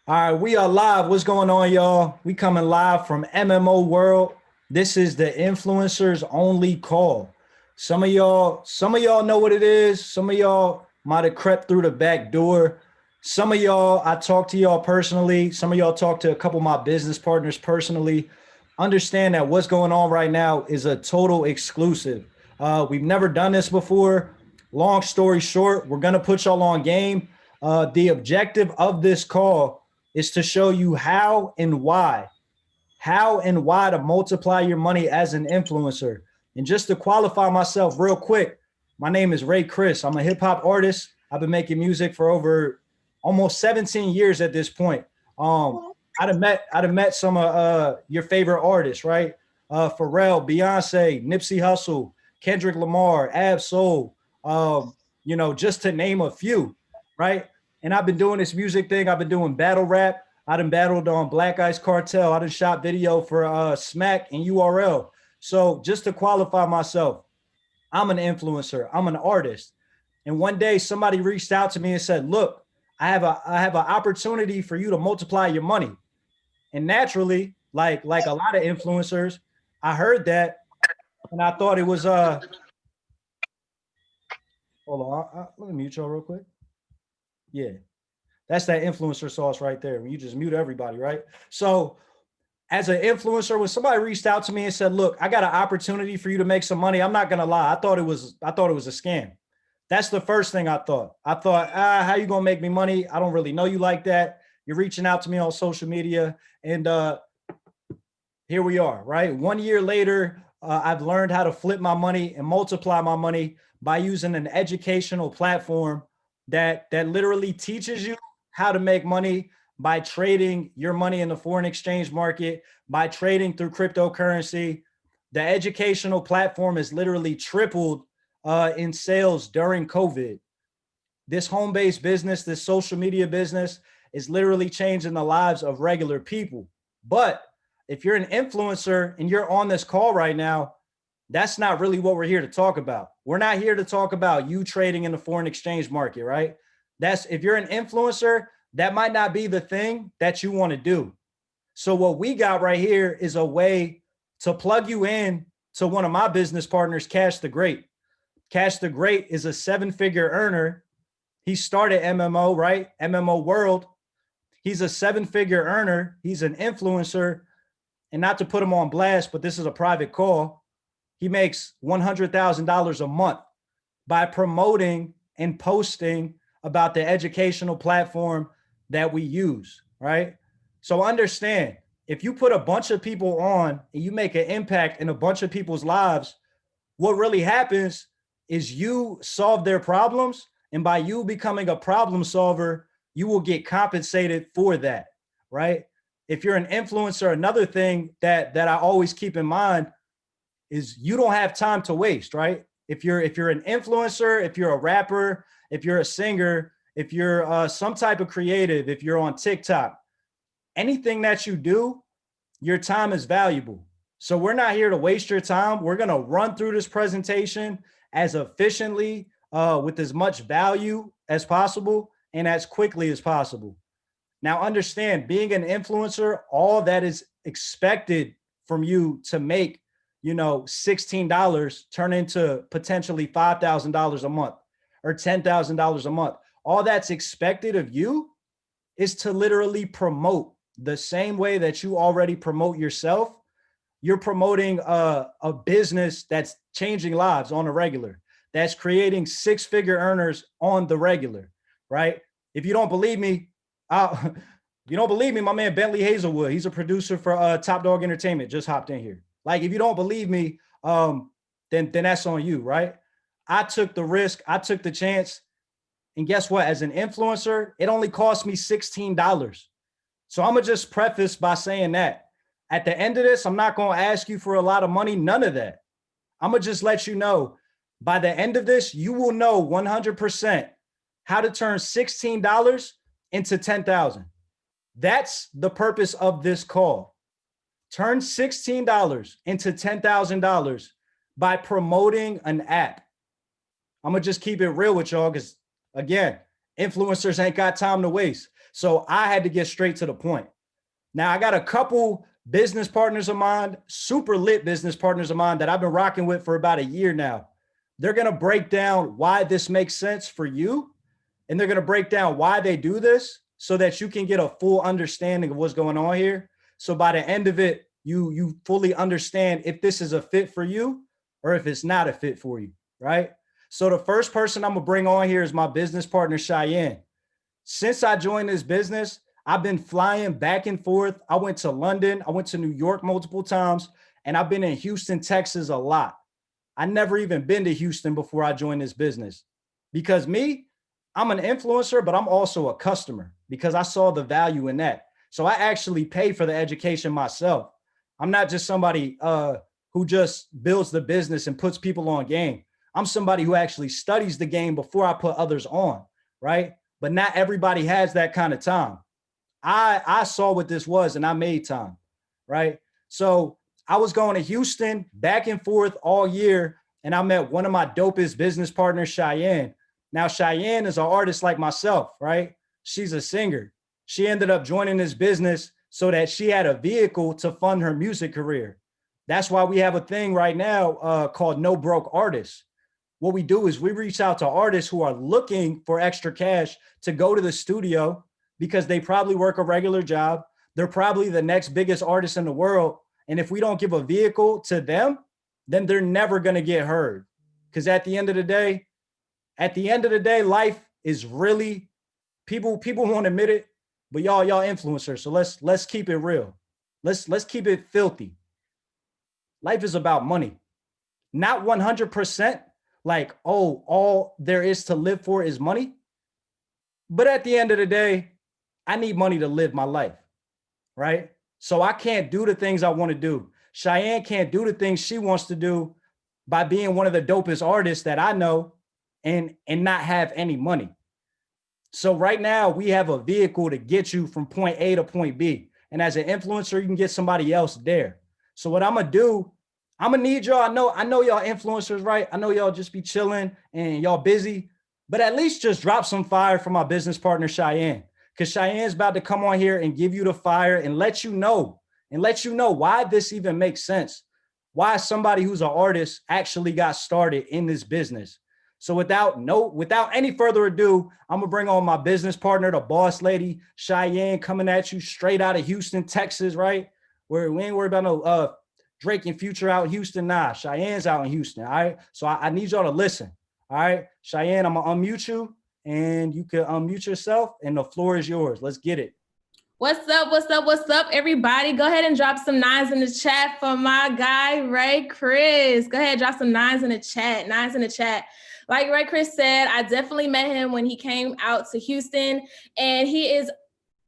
All right, we are live. What's going on, y'all? We coming live from MMO World. This is the influencers only call. Some of y'all know what it is. Some of y'all might have crept through the back door. Some of y'all, I talked to y'all personally. Some of y'all talked to a couple of my business partners personally. Understand that what's going on right now is a total exclusive. We've never done this before. Long story short, we're gonna put y'all on game. The objective of this call is to show you how and why to multiply your money as an influencer. And just to qualify myself real quick, my name is Ray Chris. I'm a hip hop artist. I've been making music for over almost 17 years at this point. I'd have met some of your favorite artists, right? Pharrell, Beyonce, Nipsey Hussle, Kendrick Lamar, Ab Soul, just to name a few, right? And I've been doing this music thing. I've been doing battle rap. I done battled on Black Ice Cartel. I done shot video for Smack and URL. So just to qualify myself, I'm an influencer. I'm an artist. And one day somebody reached out to me and said, "Look, I have an opportunity for you to multiply your money." And naturally, like a lot of influencers, I heard that and I thought it was hold on, let me mute y'all real quick. Yeah. That's that influencer sauce right there. When you just mute everybody, right? So as an influencer, when somebody reached out to me and said, "Look, I got an opportunity for you to make some money," I'm not gonna lie. I thought it was a scam. That's the first thing I thought. I thought, how you gonna make me money? I don't really know you like that. You're reaching out to me on social media, and here we are, right? 1 year later, I've learned how to flip my money and multiply my money by using an educational platform that literally teaches you how to make money by trading your money in the foreign exchange market, by trading through cryptocurrency. The educational platform has literally tripled in sales during COVID. This home-based business, this social media business is literally changing the lives of regular people. But if you're an influencer and you're on this call right now, that's not really what we're here to talk about. We're not here to talk about you trading in the foreign exchange market, right? That's if you're an influencer, that might not be the thing that you want to do. So what we got right here is a way to plug you in to one of my business partners, Cash the Great. Cash the Great is a seven-figure earner. He started MMO, right? MMO World. He's a seven-figure earner. He's an influencer. And not to put him on blast, but this is a private call. He makes $100,000 a month by promoting and posting about the educational platform that we use, right? So understand, if you put a bunch of people on and you make an impact in a bunch of people's lives, what really happens is you solve their problems. And by you becoming a problem solver, you will get compensated for that, right? If you're an influencer, another thing that I always keep in mind is you don't have time to waste, right? If you're an influencer, if you're a rapper, if you're a singer, if you're some type of creative, if you're on TikTok, anything that you do, your time is valuable. So we're not here to waste your time. We're gonna run through this presentation as efficiently, with as much value as possible and as quickly as possible. Now, understand, being an influencer, all that is expected from you to make, $16 turn into potentially $5,000 a month or $10,000 a month. All that's expected of you is to literally promote the same way that you already promote yourself. You're promoting a business that's changing lives on a regular, that's creating six-figure earners on the regular, right? If you don't believe me, my man Bentley Hazelwood, he's a producer for Top Dog Entertainment, just hopped in here. Like, if you don't believe me, then that's on you, right? I took the risk, I took the chance, and guess what? As an influencer, it only cost me $16. So I'm gonna just preface by saying that at the end of this, I'm not gonna ask you for a lot of money, none of that. I'm gonna just let you know by the end of this, you will know 100% how to turn $16 into 10,000. That's the purpose of this call. Turn $16 into $10,000 by promoting an app. I'm gonna just keep it real with y'all because, again, influencers ain't got time to waste. So I had to get straight to the point. Now I got a couple business partners of mine, super lit business partners of mine that I've been rocking with for about a year now. They're going to break down why this makes sense for you. And they're going to break down why they do this so that you can get a full understanding of what's going on here. So by the end of it, you fully understand if this is a fit for you or if it's not a fit for you, right? So the first person I'm gonna bring on here is my business partner, Cheyenne. Since I joined this business, I've been flying back and forth. I went to London, I went to New York multiple times, and I've been in Houston, Texas a lot. I never even been to Houston before I joined this business because I'm an influencer, but I'm also a customer because I saw the value in that. So I actually pay for the education myself. I'm not just somebody who just builds the business and puts people on game. I'm somebody who actually studies the game before I put others on, right? But not everybody has that kind of time. I saw what this was and I made time, right? So I was going to Houston back and forth all year, and I met one of my dopest business partners, Cheyenne. Now, Cheyenne is an artist like myself, right? She's a singer. She ended up joining this business so that she had a vehicle to fund her music career. That's why we have a thing right now called No Broke Artists. What we do is we reach out to artists who are looking for extra cash to go to the studio because they probably work a regular job. They're probably the next biggest artist in the world. And if we don't give a vehicle to them, then they're never going to get heard. Because at the end of the day, life is really, people won't admit it, but y'all influencers. So let's keep it real. Let's keep it filthy. Life is about money. Not 100% like, oh, all there is to live for is money. But at the end of the day, I need money to live my life, right? So I can't do the things I want to do. Cheyenne can't do the things she wants to do by being one of the dopest artists that I know and not have any money. So right now we have a vehicle to get you from point A to point B. And as an influencer, you can get somebody else there. So what I'm going to do, I'm going to need y'all. I know y'all influencers, right? I know y'all just be chilling and y'all busy, but at least just drop some fire for my business partner, Cheyenne, because Cheyenne's about to come on here and give you the fire and let you know why this even makes sense. Why somebody who's an artist actually got started in this business. So without any further ado, I'm gonna bring on my business partner, the boss lady, Cheyenne, coming at you straight out of Houston, Texas, right? Where we ain't worried about no Drake and Future out in Houston. Nah, Cheyenne's out in Houston. All right. So I need y'all to listen. All right, Cheyenne, I'm gonna unmute you and you can unmute yourself and the floor is yours. Let's get it. What's up, everybody? Go ahead and drop some nines in the chat for my guy, Ray Chris. Go ahead, drop some nines in the chat. Like Ray Chris said, I definitely met him when he came out to Houston, and he is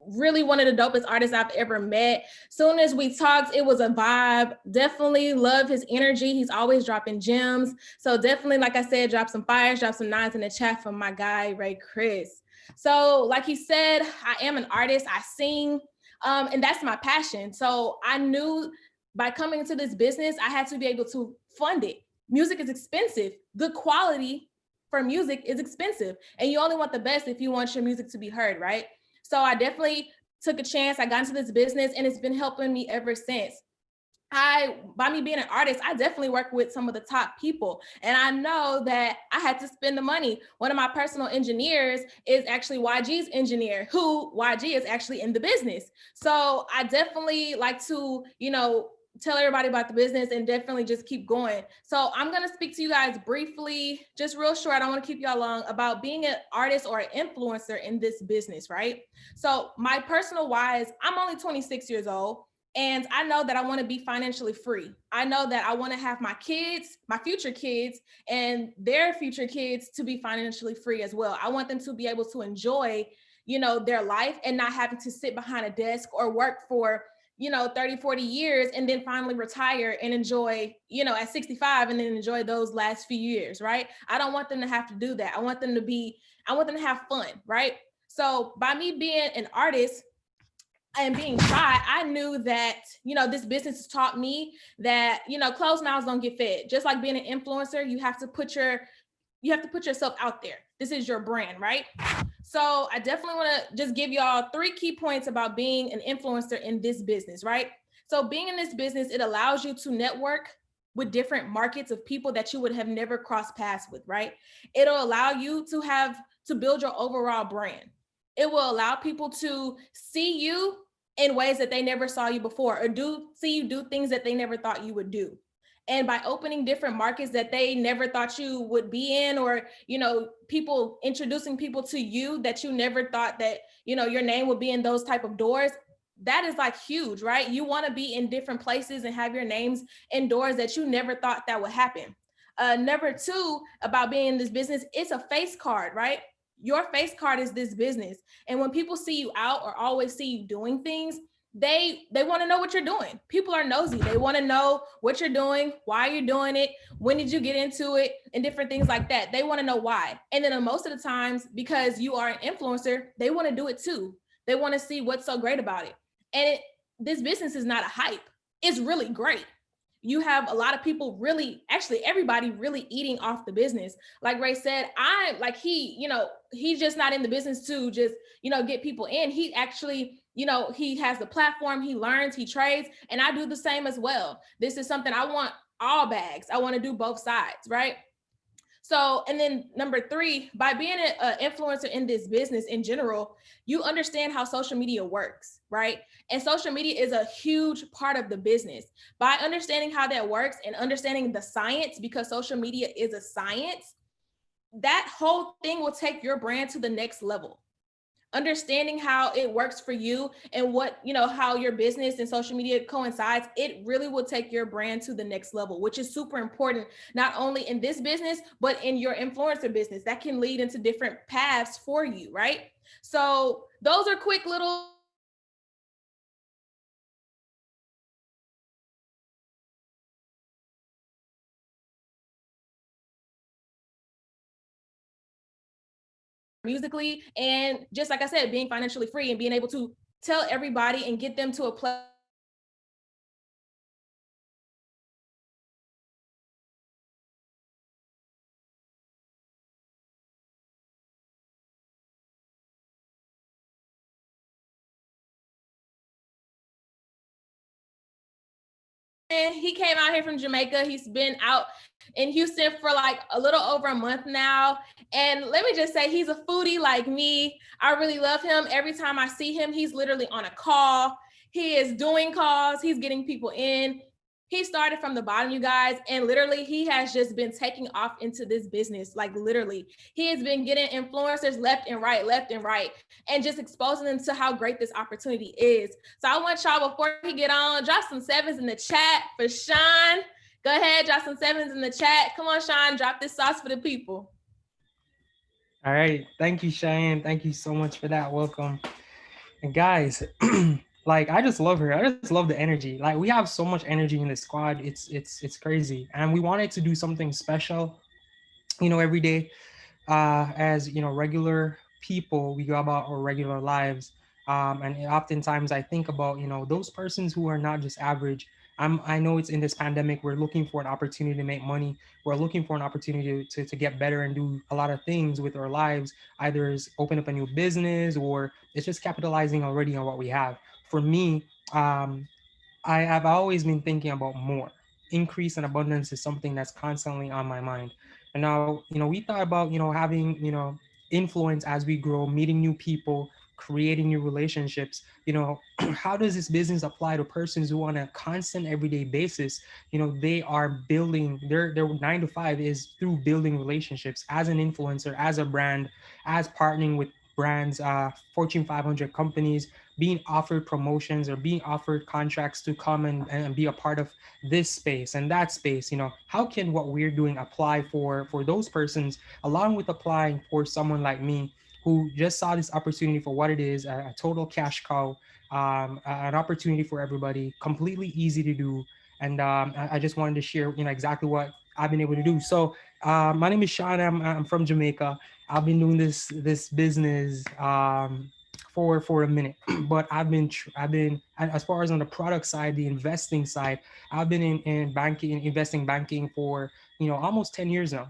really one of the dopest artists I've ever met. Soon as we talked, it was a vibe. Definitely love his energy. He's always dropping gems. So definitely, like I said, drop some fires, drop some nines in the chat for my guy, Ray Chris. So like he said, I am an artist, I sing, and that's my passion. So I knew by coming into this business, I had to be able to fund it. Music is expensive. Good quality for music is expensive. And you only want the best if you want your music to be heard, right? So I definitely took a chance. I got into this business and it's been helping me ever since. By me being an artist, I definitely work with some of the top people. And I know that I had to spend the money. One of my personal engineers is actually YG's engineer, who YG is actually in the business. So I definitely like to, tell everybody about the business and definitely just keep going. So I'm going to speak to you guys briefly, just real short. I don't want to keep y'all long about being an artist or an influencer in this business, right? So my personal why is I'm only 26 years old. And I know that I want to be financially free. I know that I want to have my kids, my future kids, and their future kids to be financially free as well. I want them to be able to enjoy, their life and not having to sit behind a desk or work for 30, 40 years and then finally retire and enjoy, at 65 and then enjoy those last few years, right? I don't want them to have to do that. I want them to have fun, right? So by me being an artist and being shy, I knew that, this business has taught me that, closed mouths don't get fed. Just like being an influencer, you have to put yourself out there. This is your brand, right? So I definitely want to just give y'all 3 key points about being an influencer in this business, right? So being in this business, it allows you to network with different markets of people that you would have never crossed paths with, right? It'll allow you to build your overall brand. It will allow people to see you in ways that they never saw you before, or see you do things that they never thought you would do. And by opening different markets that they never thought you would be in, or people introducing people to you that you never thought that your name would be in those type of doors, that is like huge, right? You want to be in different places and have your names in doors that you never thought that would happen. Number 2 about being in this business, it's a face card, right? Your face card is this business. And when people see you out or always see you doing things, they want to know what you're doing. People are nosy. They want to know what you're doing, why you're doing it, when did you get into it, and different things like that. They want to know why. And then most of the times, because you are an influencer, they want to do it too. They want to see what's so great about it. And this business is not a hype. It's really great. You have a lot of people really, actually everybody really eating off the business. Like Ray said, he's just not in the business to just, get people in. He actually, he has the platform, he learns, he trades, and I do the same as well. This is something I want all bags. I want to do both sides, right? So, and then number 3, by being an influencer in this business in general, you understand how social media works, right? And social media is a huge part of the business. By understanding how that works and understanding the science, because social media is a science, that whole thing will take your brand to the next level. Understanding how it works for you and what, how your business and social media coincides, it really will take your brand to the next level, which is super important, not only in this business, but in your influencer business. That can lead into different paths for you, right? So those are quick little musically, and just like I said, being financially free and being able to tell everybody and get them to a place and he came out here from Jamaica. He's been out in Houston for like a little over a month now. And let me just say, he's a foodie like me. I really love him. Every time I see him, he's literally on a call. He is doing calls. He's getting people in. He started from the bottom, you guys, and literally he has just been taking off into this business. Like literally, he has been getting influencers left and right, and just exposing them to how great this opportunity is. So I want y'all, before we get on, drop some 7s in the chat for Sean. Go ahead, drop some 7s in the chat. Come on, Sean, drop this sauce for the people. All right. Thank you, Cheyne. Thank you so much for that. Welcome. And guys, like I just love her. I just love the energy. Like we have so much energy in the squad. It's crazy. And we wanted to do something special, every day. As regular people, we go about our regular lives. And oftentimes I think about, those persons who are not just average. I know it's in this pandemic, we're looking for an opportunity to make money. We're looking for an opportunity to get better and do a lot of things with our lives, either is open up a new business or it's just capitalizing already on what we have. For me, I have always been thinking about more. Increase and abundance is something that's constantly on my mind. And now, we thought about, having, influence as we grow, meeting new people, creating new relationships. How does this business apply to persons who on a constant everyday basis, they are building their 9 to 5 is through building relationships as an influencer, as a brand, as partnering with brands, Fortune 500 companies, being offered promotions or being offered contracts to come and be a part of this space and that space. How can what we're doing apply for those persons, along with applying for someone like me who just saw this opportunity for what it is, a total cash cow, an opportunity for everybody, completely easy to do. And I just wanted to share, exactly what I've been able to do. So my name is Sean. I'm from Jamaica. I've been doing this business for a minute, but I've been as far as on the product side, the investing side, I've been in banking, investing banking for almost 10 years now.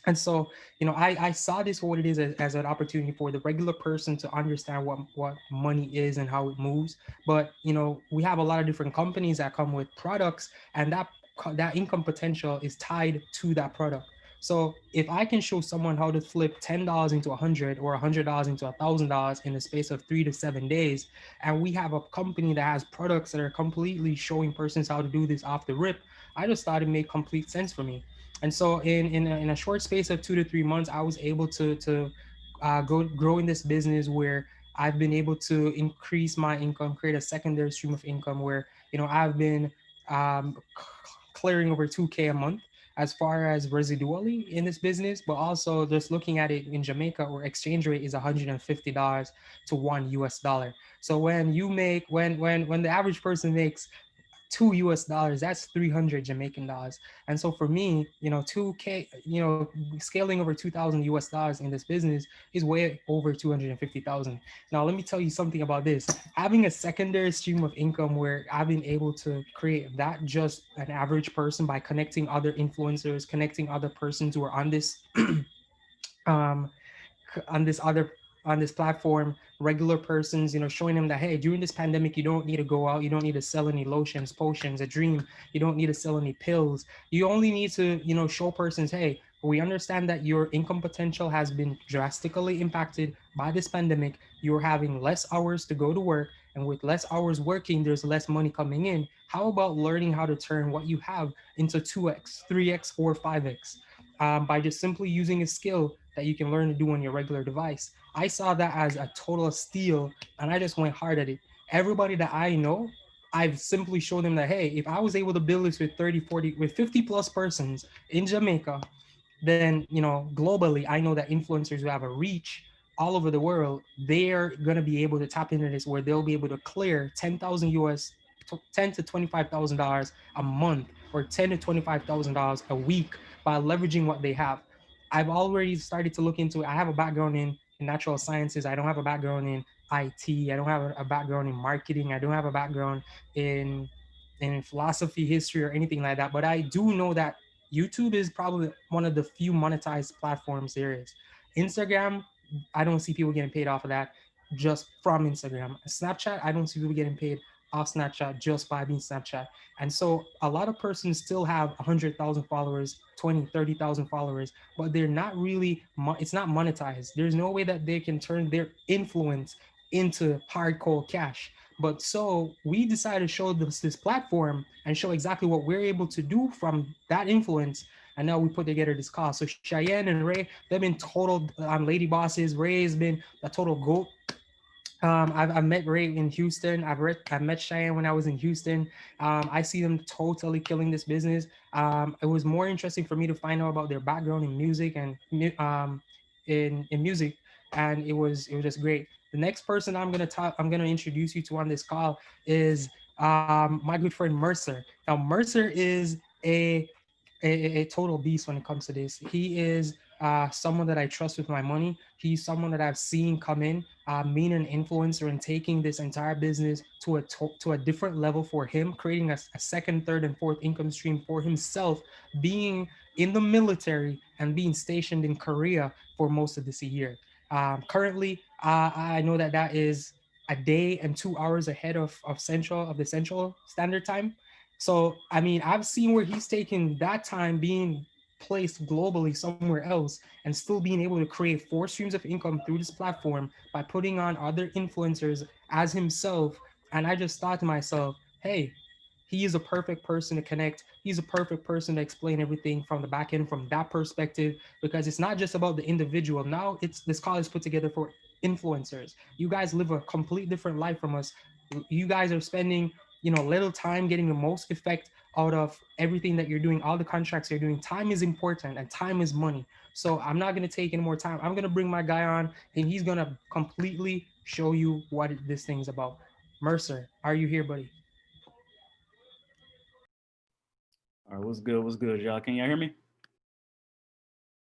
And so, you know, I saw this for what it is as an opportunity for the regular person to understand what money is and how it moves. But, you know, we have a lot of different companies that come with products, and that income potential is tied to that product. So if I can show someone how to flip $10 into 100 or $100 into $1,000 in the space of 3 to 7 days, and we have a company that has products that are completely showing persons how to do this off the rip, I just thought it made complete sense for me. And so in a short space of 2 to 3 months, I was able to go grow in this business where I've been able to increase my income, create a secondary stream of income where, you know, I've been clearing over 2K a month as far as residually in this business, but also just looking at it in Jamaica, where exchange rate is $150 to $1 US. So when you make when the average person makes $2 US, that's 300 Jamaican dollars. And so for me, you know, 2K, you know, scaling over $2,000 US in this business is way over 250,000. Now, let me tell you something about this. Having a secondary stream of income where I've been able to create that just an average person by connecting other influencers, connecting other persons who are on this um, on this other on this platform, regular persons, you know, showing them that, hey, during this pandemic, you don't need to go out, you don't need to sell any lotions, potions, a dream, you don't need to sell any pills. You only need to, you know, show persons, hey, we understand that your income potential has been drastically impacted by this pandemic. You're having less hours to go to work, and with less hours working, there's less money coming in. How about learning how to turn what you have into 2x, 3x, or 5x by just simply using a skill that you can learn to do on your regular device? I saw that as a total steal, and I just went hard at it. Everybody that I know, I've simply showed them that, hey, if I was able to build this with 30, 40, with 50 plus persons in Jamaica, then, you know, globally, I know that influencers who have a reach all over the world, they're going to be able to tap into this where they'll be able to clear 10,000 US, 10 to $25,000 a month, or 10 to $25,000 a week by leveraging what they have. I've already started to look into it. I have a background in natural sciences. I don't have a background in IT. I don't have a background in marketing. I don't have a background in philosophy, history, or anything like that. But I do know that YouTube is probably one of the few monetized platforms there is. Instagram, I don't see people getting paid off of that just from Instagram. Snapchat, I don't see people getting paid off Snapchat just by being Snapchat. And so a lot of persons still have 100,000 followers, 20, 30,000 followers, but they're not really, it's not monetized. There's no way that they can turn their influence into hardcore cash. But so we decided to show this platform and show exactly what we're able to do from that influence. And now we put together this call. So Cheyenne and Ray, they've been total lady bosses. Ray has been a total goat. I've met Ray in Houston. I've met Cheyenne when I was in Houston. I see them totally killing this business. It was more interesting for me to find out about their background in music and in music, and it was just great. The next person I'm gonna introduce you to on this call is my good friend Mercer. Now Mercer is a total beast when it comes to this. He is someone that I trust with my money. He's someone that I've seen come in, being an influencer and taking this entire business to a different level for him, creating a second, third, and fourth income stream for himself, being in the military and being stationed in Korea for most of this year. Currently, I know that that is a day and 2 hours ahead of the Central Standard Time. So, I mean, I've seen where he's taken that time being placed globally somewhere else and still being able to create 4 streams of income through this platform by putting on other influencers as himself. And I just thought to myself, hey, he is a perfect person to connect. He's a perfect person to explain everything from the back end from that perspective, because it's not just about the individual. Now it's this call is put together for influencers. You guys live a complete different life from us. You guys are spending, you know, little time getting the most effect out of everything that you're doing, all the contracts you're doing. Time is important and time is money. So I'm not going to take any more time. I'm going to bring my guy on and he's going to completely show you what this thing is about. Mercer, are you here, buddy? All right, what's good? What's good, y'all? Can y'all hear me?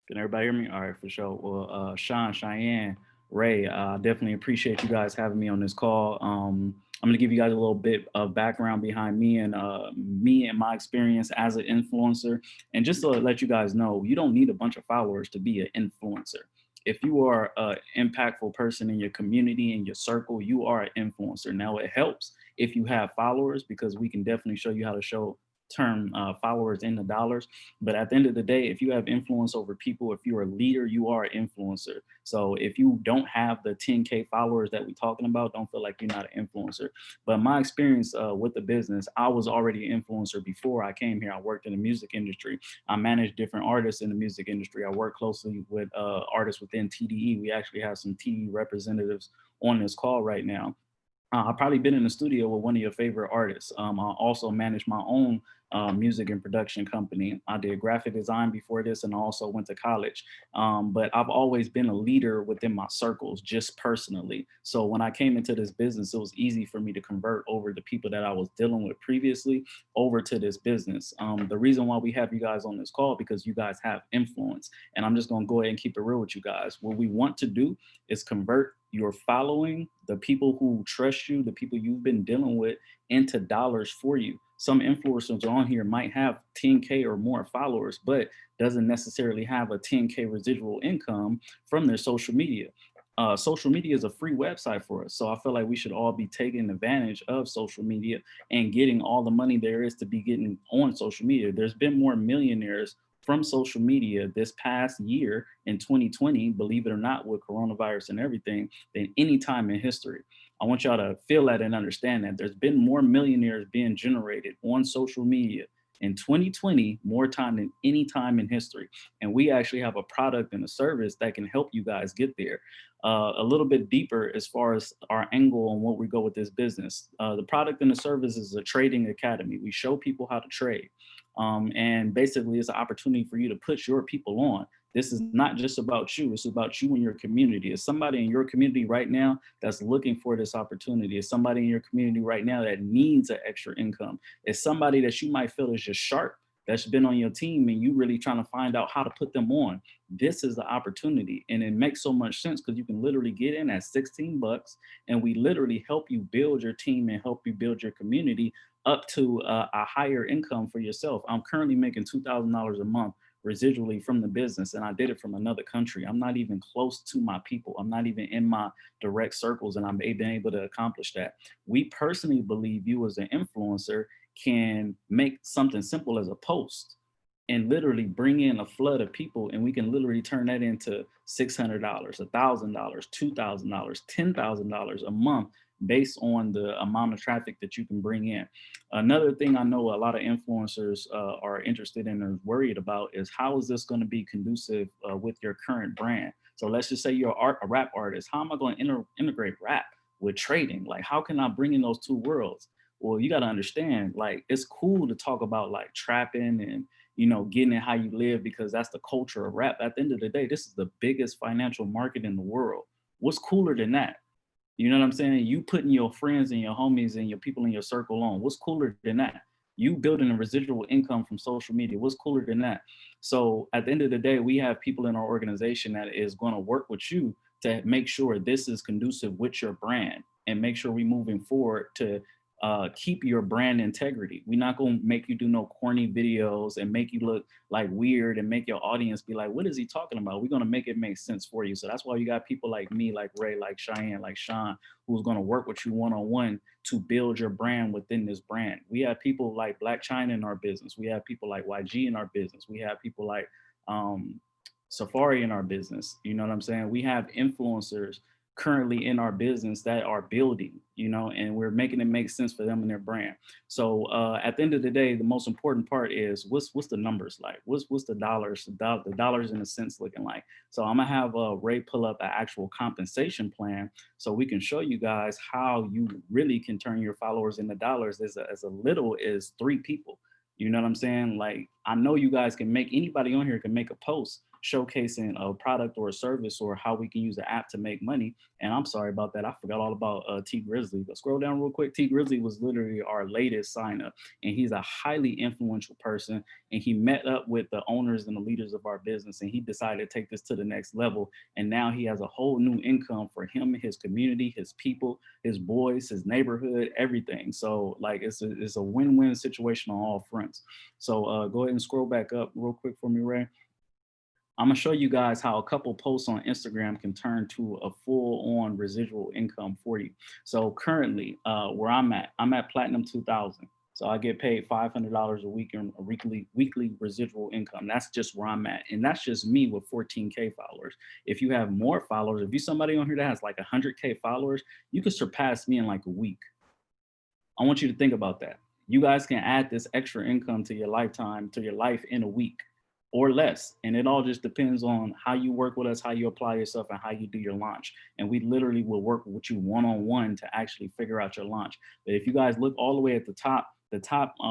Can everybody hear me? All right, for sure. Well, Cheyenne, Ray, definitely appreciate you guys having me on this call. I'm gonna give you guys a little bit of background behind me and my experience as an influencer. And just to let you guys know, you don't need a bunch of followers to be an influencer. If you are an impactful person in your community, in your circle, you are an influencer. Now it helps if you have followers, because we can definitely show you how to turn followers into dollars. But at the end of the day, if you have influence over people, if you're a leader, you are an influencer. So if you don't have the 10K followers that we're talking about, don't feel like you're not an influencer. But my experience with the business, I was already an influencer before I came here. I worked in the music industry. I managed different artists in the music industry. I work closely with artists within TDE. We actually have some TDE representatives on this call right now. I've probably been in the studio with one of your favorite artists. I also manage my own music and production company. I did graphic design before this, and I also went to college. But I've always been a leader within my circles, just personally. So when I came into this business, it was easy for me to convert over the people that I was dealing with previously over to this business. The reason why we have you guys on this call, because you guys have influence. And I'm just gonna go ahead and keep it real with you guys. What we want to do is convert your following, the people who trust you, the people you've been dealing with, into dollars for you. Some influencers on here might have 10K or more followers, but doesn't necessarily have a 10K residual income from their social media. Social media is a free website for us. So I feel like we should all be taking advantage of social media and getting all the money there is to be getting on social media. There's been more millionaires from social media this past year in 2020, believe it or not, with coronavirus and everything, than any time in history. I want y'all to feel that and understand that there's been more millionaires being generated on social media in 2020, more time than any time in history. And we actually have a product and a service that can help you guys get there. A little bit deeper as far as our angle on what we go with this business. The product and the service is a trading academy. We show people how to trade. And basically it's an opportunity for you to put your people on. This is not just about you, it's about you and your community. Is somebody in your community right now that's looking for this opportunity? Is somebody in your community right now that needs an extra income? Is somebody that you might feel is just sharp, that's been on your team and you really trying to find out how to put them on? This is the opportunity. And it makes so much sense because you can literally get in at 16 bucks and we literally help you build your team and help you build your community up to a higher income for yourself. I'm currently making $2,000 a month residually from the business, and I did it from another country. I'm not even close to my people. I'm not even in my direct circles, and I've been able to accomplish that. We personally believe you as an influencer can make something simple as a post and literally bring in a flood of people, and we can literally turn that into $600, $1,000, $2,000, $10,000 a month based on the amount of traffic that you can bring in. Another thing I know a lot of influencers are interested in or worried about is how is this going to be conducive with your current brand? So let's just say you're a rap artist. How am I going to integrate rap with trading? Like, how can I bring in those two worlds? Well, you got to understand, like, it's cool to talk about like trapping and, you know, getting in how you live because that's the culture of rap. At the end of the day, this is the biggest financial market in the world. What's cooler than that? You know what I'm saying? You putting your friends and your homies and your people in your circle on. What's cooler than that? You building a residual income from social media. What's cooler than that? So at the end of the day, we have people in our organization that is going to work with you to make sure this is conducive with your brand and make sure we moving forward to keep your brand integrity. We're not going to make you do no corny videos and make you look like weird and make your audience be like, what is he talking about? We're going to make it make sense for you. So that's why you got people like me, like Ray, like Cheyenne, like Sean, who's going to work with you one-on-one to build your brand within this brand. We have people like Black China in our business. We have people like YG in our business. We have people like Safari in our business. You know what I'm saying? We have influencers currently in our business that are building, you know, and we're making it make sense for them and their brand. So at the end of the day, the most important part is what's the numbers like? What's the dollars, the dollars in a sense looking like? So I'm gonna have Ray pull up an actual compensation plan so we can show you guys how you really can turn your followers into dollars as a little as 3 people. You know what I'm saying? Like, I know you guys can make, anybody on here can make a post showcasing a product or a service or how we can use the app to make money. And I'm sorry about that. I forgot all about T Grizzly. But scroll down real quick. T Grizzly was literally our latest sign up, and he's a highly influential person. And he met up with the owners and the leaders of our business, and he decided to take this to the next level. And now he has a whole new income for him, his community, his people, his boys, his neighborhood, everything. So like it's a win-win situation on all fronts. So go ahead and scroll back up real quick for me, Ray. I'm gonna show you guys how a couple posts on Instagram can turn to a full-on residual income for you. So currently, where I'm at Platinum 2000. So I get paid $500 a week in a weekly residual income. That's just where I'm at, and that's just me with 14K followers. If you have more followers, if you're somebody on here that has like 100K followers, you could surpass me in like a week. I want you to think about that. You guys can add this extra income to your lifetime, to your life in a week or less. And it all just depends on how you work with us, how you apply yourself, and how you do your launch. And we literally will work with you one-on-one to actually figure out your launch. But if you guys look all the way at the top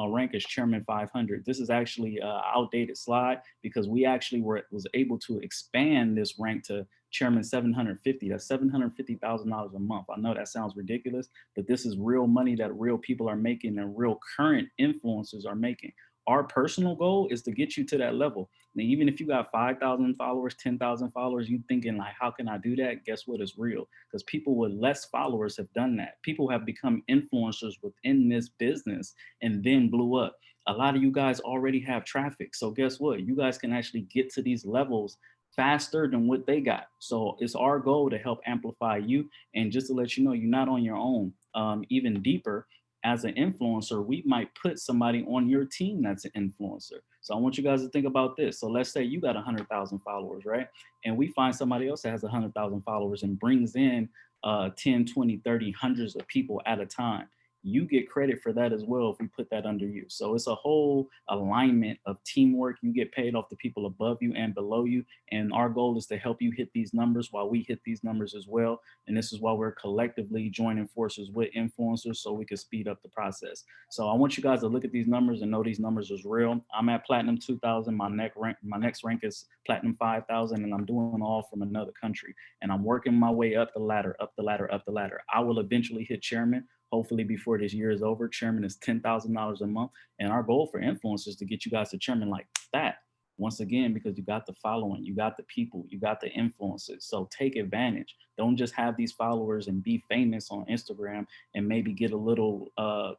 rank is Chairman 500. This is actually an outdated slide because we actually was able to expand this rank to Chairman 750. That's $750,000 a month. I know that sounds ridiculous, but this is real money that real people are making and real current influencers are making. Our personal goal is to get you to that level. And even if you got 5,000 followers, 10,000 followers, you thinking like, how can I do that? Guess what? It's real, because people with less followers have done that. People have become influencers within this business and then blew up. A lot of you guys already have traffic. So guess what? You guys can actually get to these levels faster than what they got. So it's our goal to help amplify you. And just to let you know, you're not on your own. Even deeper, as an influencer, we might put somebody on your team that's an influencer. So I want you guys to think about this. So let's say you got 100,000 followers, right? And we find somebody else that has 100,000 followers and brings in 10, 20, 30, hundreds of people at a time. You get credit for that as well if we put that under you. So it's a whole alignment of teamwork. You get paid off the people above you and below you. And our goal is to help you hit these numbers while we hit these numbers as well. And this is why we're collectively joining forces with influencers so we can speed up the process. So I want you guys to look at these numbers and know these numbers is real. I'm at Platinum 2000. My next rank is Platinum 5000, and I'm doing all from another country. And I'm working my way up the ladder, up the ladder, up the ladder. I will eventually hit chairman. Hopefully before this year is over. Chairman is $10,000 a month. And our goal for influencers is to get you guys to chairman like that. Once again, because you got the following, you got the people, you got the influences. So take advantage. Don't just have these followers and be famous on Instagram and maybe get a little, a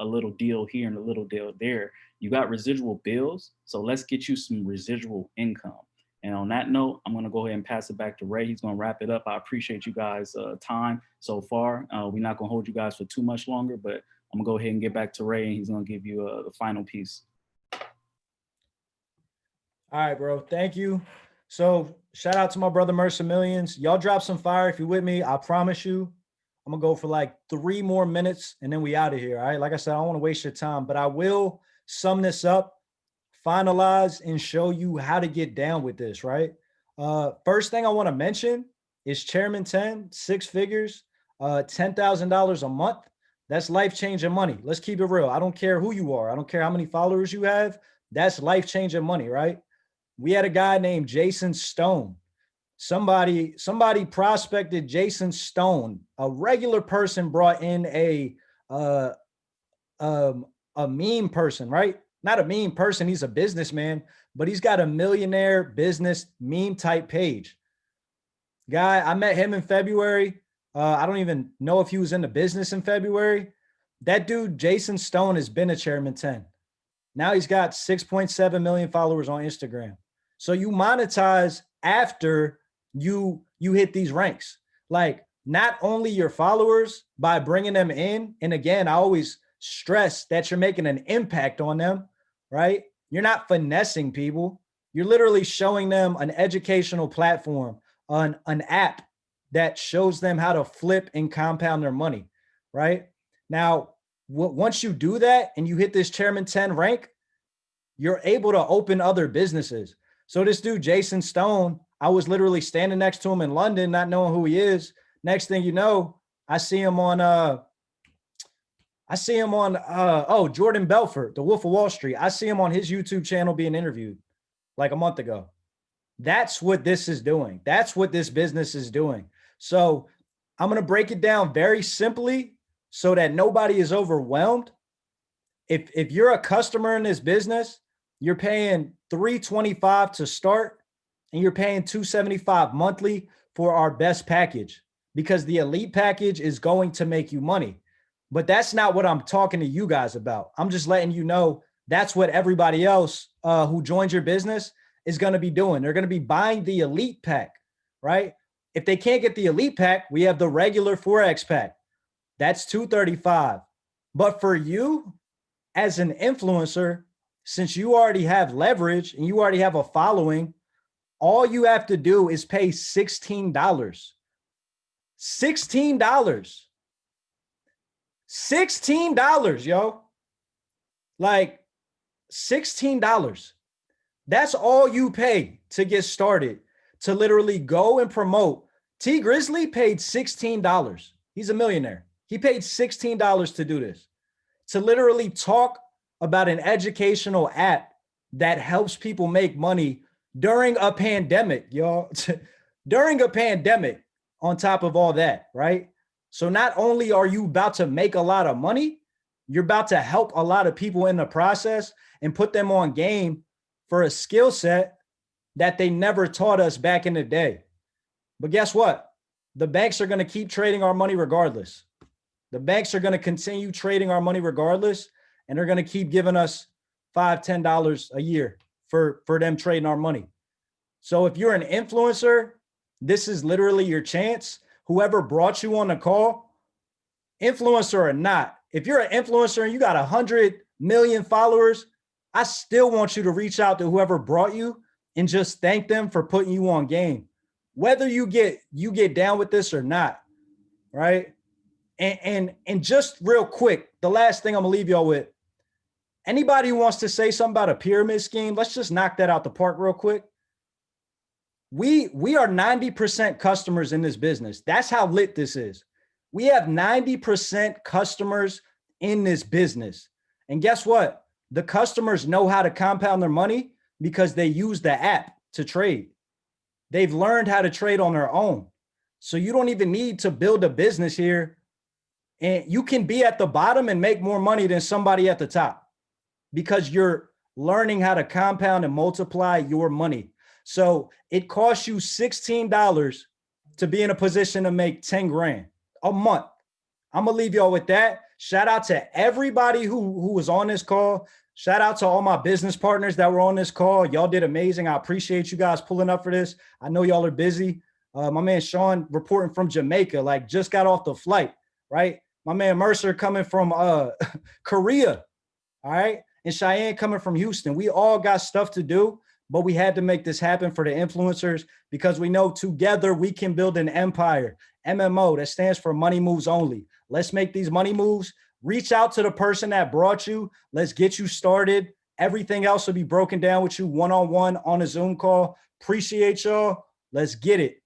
little deal here and a little deal there. You got residual bills. So let's get you some residual income. And on that note, I'm going to go ahead and pass it back to Ray. He's going to wrap it up. I appreciate you guys' time so far. We're not going to hold you guys for too much longer, but I'm going to go ahead and get back to Ray, and he's going to give you the final piece. All right, bro. Thank you. So shout out to my brother Mercer Millions. Y'all drop some fire if you're with me. I promise you, I'm going to go for like 3 more minutes, and then we out of here. All right. Like I said, I don't want to waste your time, but I will sum this up, finalize, and show you how to get down with this, right? First thing I want to mention is Chairman 10, 6 figures, $10,000 a month. That's life-changing money. Let's keep it real. I don't care who you are. I don't care how many followers you have. That's life-changing money, right? We had a guy named Jason Stone. Somebody prospected Jason Stone. A regular person brought in a meme person, right? Not a meme person, he's a businessman, but he's got a millionaire business meme type page. Guy, I met him in February. I don't even know if he was in the business in February. That dude, Jason Stone, has been a Chairman 10. Now he's got 6.7 million followers on Instagram. So you monetize after you hit these ranks. Like not only your followers by bringing them in. And again, I always stress that you're making an impact on them, right? You're not finessing people. You're literally showing them an educational platform, an app that shows them how to flip and compound their money, right? Now, once you do that and you hit this Chairman 10 rank, you're able to open other businesses. So this dude, Jason Stone, I was literally standing next to him in London, not knowing who he is. Next thing you know, I see him on Jordan Belfort, the Wolf of Wall Street. I see him on his YouTube channel being interviewed like a month ago. That's what this is doing. That's what this business is doing. So I'm going to break it down very simply so that nobody is overwhelmed. If you're a customer in this business, you're paying $325 to start and you're paying $275 monthly for our best package, because the elite package is going to make you money. But that's not what I'm talking to you guys about. I'm just letting you know that's what everybody else who joins your business is going to be doing. They're going to be buying the elite pack, right? If they can't get the elite pack, we have the regular FOREX pack. That's $235. But for you as an influencer, since you already have leverage and you already have a following, all you have to do is pay $16. $16. $16, yo. Like $16. That's all you pay to get started, to literally go and promote. T Grizzly paid $16. He's a millionaire. He paid $16 to do this, to literally talk about an educational app that helps people make money during a pandemic, y'all. During a pandemic, on top of all that, right? So not only are you about to make a lot of money, you're about to help a lot of people in the process and put them on game for a skill set that they never taught us back in the day. But guess what? The banks are going to keep trading our money regardless. The banks are going to continue trading our money regardless, and they're going to keep giving us $5, $10 a year for them trading our money. So if you're an influencer, this is literally your chance. Whoever brought you on the call, influencer or not, if you're an influencer and you got 100 million followers, I still want you to reach out to whoever brought you and just thank them for putting you on game, whether you get down with this or not, right? And just real quick, the last thing I'm gonna leave y'all with, anybody who wants to say something about a pyramid scheme, let's just knock that out the park real quick. We are 90% customers in this business. That's how lit this is. We have 90% customers in this business. And guess what? The customers know how to compound their money because they use the app to trade. They've learned how to trade on their own. So you don't even need to build a business here. And you can be at the bottom and make more money than somebody at the top because you're learning how to compound and multiply your money. So it costs you $16 to be in a position to make 10 grand a month. I'm going to leave y'all with that. Shout out to everybody who was on this call. Shout out to all my business partners that were on this call. Y'all did amazing. I appreciate you guys pulling up for this. I know y'all are busy. My man Sean reporting from Jamaica, like just got off the flight, right? My man Mercer coming from Korea, all right? And Cheyenne coming from Houston. We all got stuff to do, but we had to make this happen for the influencers because we know together we can build an empire. MMO, that stands for money moves only. Let's make these money moves. Reach out to the person that brought you. Let's get you started. Everything else will be broken down with you one-on-one on a Zoom call. Appreciate y'all. Let's get it.